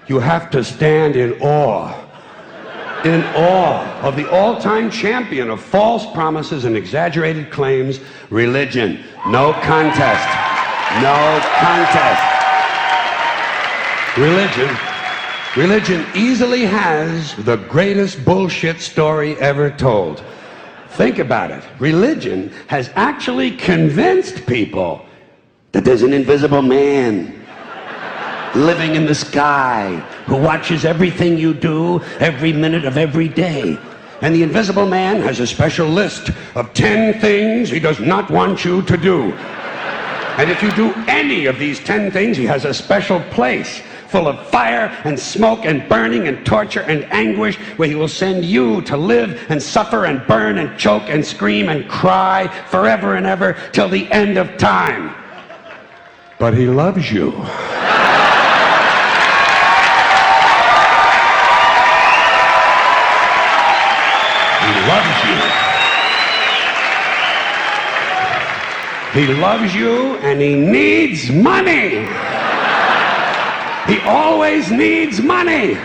you have to stand in awe of the all-time champion of false promises and exaggerated claims, religion. No contest. No contest. Religion easily has the greatest bullshit story ever told. Think about it. Religion has actually convinced people that there's an invisible man living in the sky who watches everything you do every minute of every day. And the invisible man has a special list of 10 things he does not want you to do. And if you do any of these 10 things, he has a special place full of fire and smoke and burning and torture and anguish where he will send you to live and suffer and burn and choke and scream and cry forever and ever till the end of time. But he loves you. He loves you. He loves you and he needs money. He always needs money.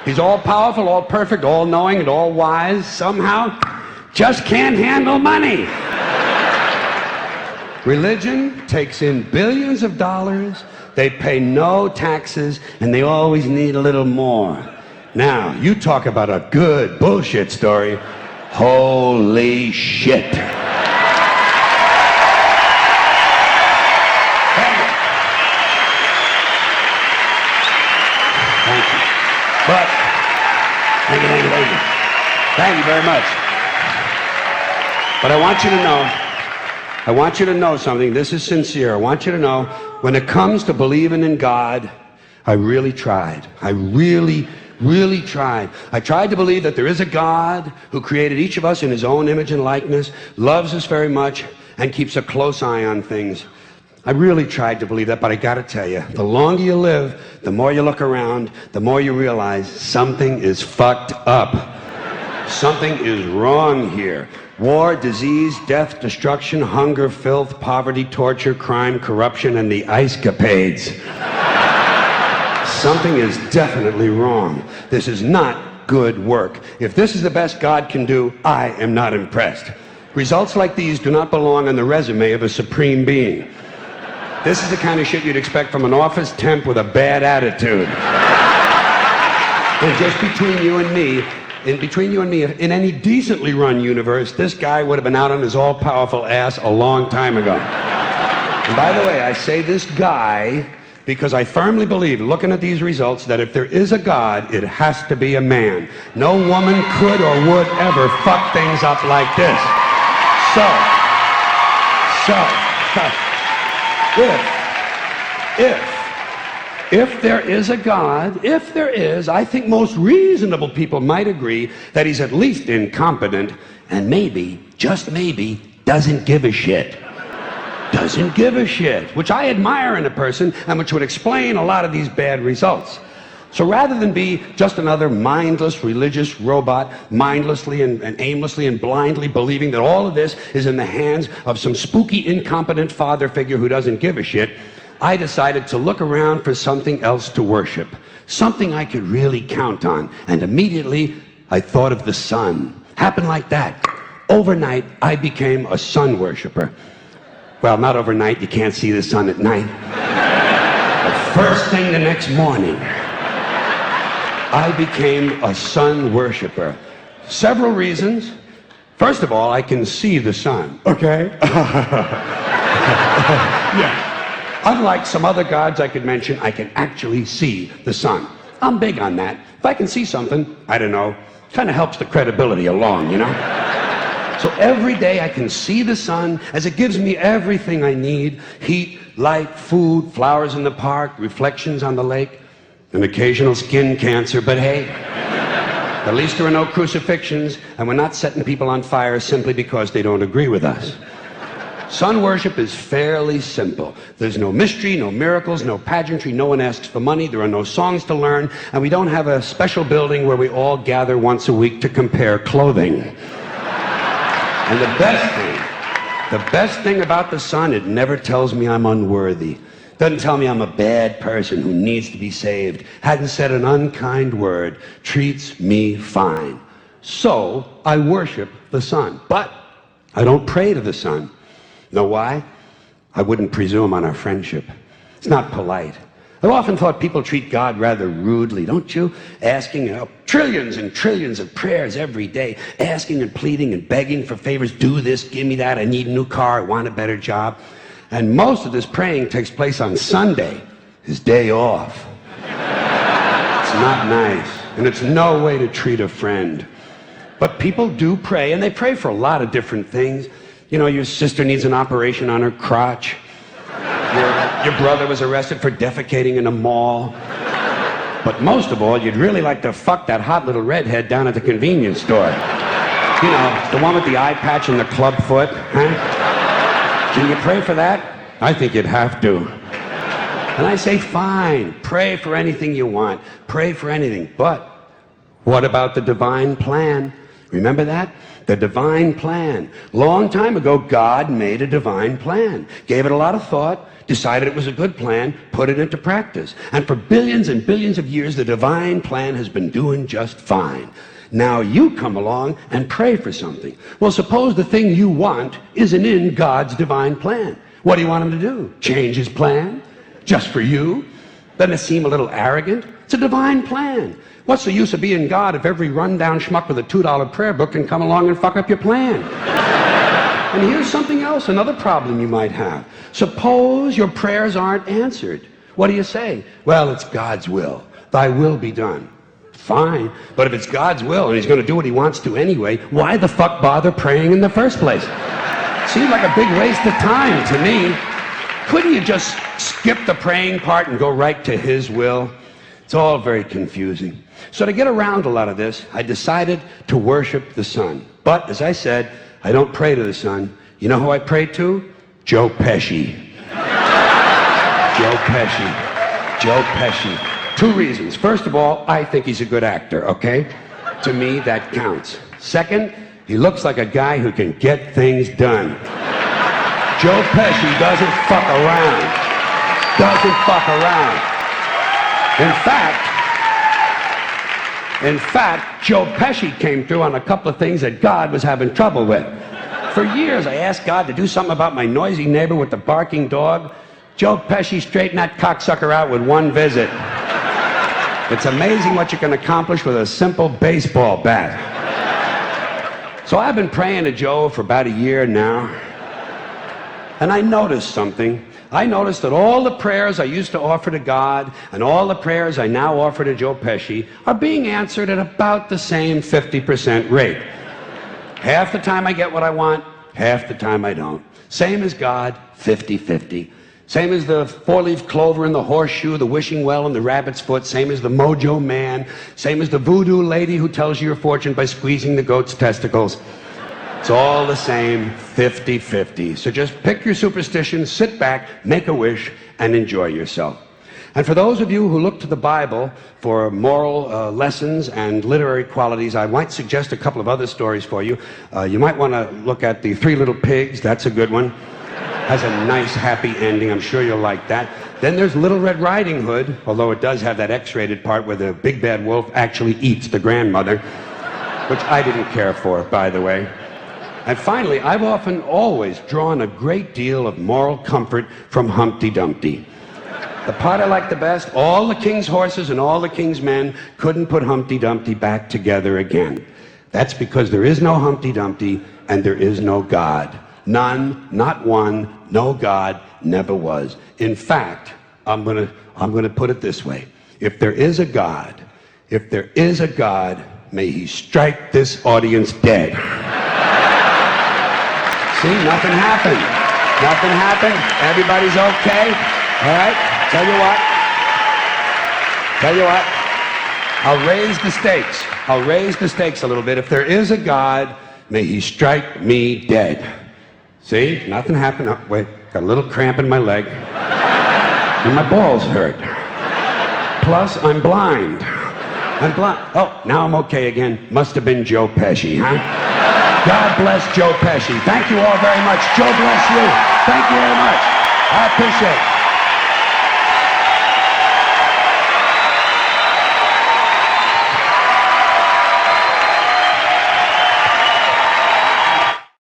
He's all powerful, all perfect, all knowing, and all wise. Somehow, just can't handle money. Religion takes in billions of dollars. They pay no taxes, and they always need a little more. Now, you talk about a good bullshit story. Holy shit. But, thank you very much. But I want you to know something. This is sincere. I want you to know, when it comes to believing in God, I really tried. I really tried. I tried to believe that there is a God who created each of us in his own image and likeness, loves us very much, and keeps a close eye on things. I really tried to believe that, but I gotta tell you, the longer you live, the more you look around, the more you realize something is fucked up. Something is wrong here. War, disease, death, destruction, hunger, filth, poverty, torture, crime, corruption, and the ice-capades. Something is definitely wrong. This is not good work. If this is the best God can do, I am not impressed. Results like these do not belong on the resume of a supreme being. This is the kind of shit you'd expect from an office temp with a bad attitude. And just between you and me, in any decently run universe, this guy would have been out on his all-powerful ass a long time ago. And by the way, I say this guy because I firmly believe, looking at these results, that if there is a God, it has to be a man. No woman could or would ever fuck things up like this. If there is a God, if there is, I think most reasonable people might agree that he's at least incompetent and maybe, just maybe, doesn't give a shit. Doesn't give a shit, which I admire in a person and which would explain a lot of these bad results. So rather than be just another mindless religious robot, mindlessly and aimlessly and blindly believing that all of this is in the hands of some spooky, incompetent father figure who doesn't give a shit, I decided to look around for something else to worship, something I could really count on. And immediately, I thought of the sun. Happened like that. Overnight, I became a sun worshiper. Well, not overnight. You can't see the sun at night. But first thing the next morning, I became a sun worshiper. Several reasons. First of all, I can see the sun, okay? Yeah. Unlike some other gods I could mention, I can actually see the sun. I'm big on that. If I can see something, I don't know, kind of helps the credibility along, you know? So every day I can see the sun as it gives me everything I need: heat, light, food, flowers in the park, reflections on the lake, an occasional skin cancer, but hey, at least there are no crucifixions, and we're not setting people on fire simply because they don't agree with us. Sun worship is fairly simple. There's no mystery, no miracles, no pageantry, no one asks for money, there are no songs to learn, and we don't have a special building where we all gather once a week to compare clothing. And the best thing about the sun, it never tells me I'm unworthy. Doesn't tell me I'm a bad person who needs to be saved. Hadn't said an unkind word. Treats me fine. So I worship the sun. But I don't pray to the sun. Know why? I wouldn't presume on our friendship. It's not polite. I've often thought people treat God rather rudely, don't you? Asking trillions and trillions of prayers every day, asking and pleading and begging for favors. Do this, give me that, I need a new car, I want a better job. And most of this praying takes place on Sunday, his day off. It's not nice, and it's no way to treat a friend. But people do pray, and they pray for a lot of different things. You know, your sister needs an operation on her crotch. Your brother was arrested for defecating in a mall. But most of all, you'd really like to fuck that hot little redhead down at the convenience store. You know, the one with the eye patch and the club foot, huh? Can you pray for that? I think you'd have to. And I say, fine, pray for anything you want. Pray for anything. But what about the divine plan? Remember that? The divine plan. Long time ago, God made a divine plan. Gave it a lot of thought, decided it was a good plan, put it into practice. And for billions and billions of years, the divine plan has been doing just fine. Now you come along and pray for something. Well, suppose the thing you want isn't in God's divine plan. What do you want him to do? Change his plan? Just for you? Doesn't it seem a little arrogant? It's a divine plan. What's the use of being God if every rundown schmuck with a $2 prayer book can come along and fuck up your plan? And here's something else, another problem you might have. Suppose your prayers aren't answered. What do you say? Well, it's God's will. Thy will be done. Fine, but if it's God's will and he's going to do what he wants to anyway, why the fuck bother praying in the first place? Seems like a big waste of time to me. Couldn't you just skip the praying part and go right to his will? It's all very confusing. So to get around a lot of this, I decided to worship the sun. But, as I said, I don't pray to the sun. You know who I pray to? Joe Pesci. Joe Pesci. Joe Pesci. Two reasons. First of all, I think he's a good actor, okay? To me, that counts. Second, he looks like a guy who can get things done. Joe Pesci doesn't fuck around. Doesn't fuck around. In fact, Joe Pesci came through on a couple of things that God was having trouble with. For years, I asked God to do something about my noisy neighbor with the barking dog. Joe Pesci straightened that cocksucker out with one visit. It's amazing what you can accomplish with a simple baseball bat. So I've been praying to Joe for about a year now, and I noticed something. I noticed that all the prayers I used to offer to God and all the prayers I now offer to Joe Pesci are being answered at about the same 50% rate. Half the time I get what I want, half the time I don't. Same as God, 50-50. Same as the four-leaf clover and the horseshoe, the wishing well and the rabbit's foot. Same as the mojo man. Same as the voodoo lady who tells you your fortune by squeezing the goat's testicles. It's all the same, 50-50. So just pick your superstition, sit back, make a wish, and enjoy yourself. And for those of you who look to the Bible for moral lessons and literary qualities, I might suggest a couple of other stories for you. You might want to look at The Three Little Pigs. That's a good one. Has a nice, happy ending. I'm sure you'll like that. Then there's Little Red Riding Hood, although it does have that X-rated part where the big bad wolf actually eats the grandmother, which I didn't care for, by the way. And finally, I've often always drawn a great deal of moral comfort from Humpty Dumpty. The part I like the best, all the king's horses and all the king's men couldn't put Humpty Dumpty back together again. That's because there is no Humpty Dumpty and there is no God. None, not one, no God, never was. In fact, I'm gonna put it this way. If there is a God, may he strike this audience dead. See, nothing happened. Nothing happened. Everybody's okay. All right? Tell you what. I'll raise the stakes. I'll raise the stakes a little bit. If there is a God, may he strike me dead. See? Nothing happened. Oh, wait. Got a little cramp in my leg. And my balls hurt. Plus, I'm blind. Oh, now I'm okay again. Must have been Joe Pesci, huh? God bless Joe Pesci. Thank you all very much. Joe bless you. Thank you very much. I appreciate it.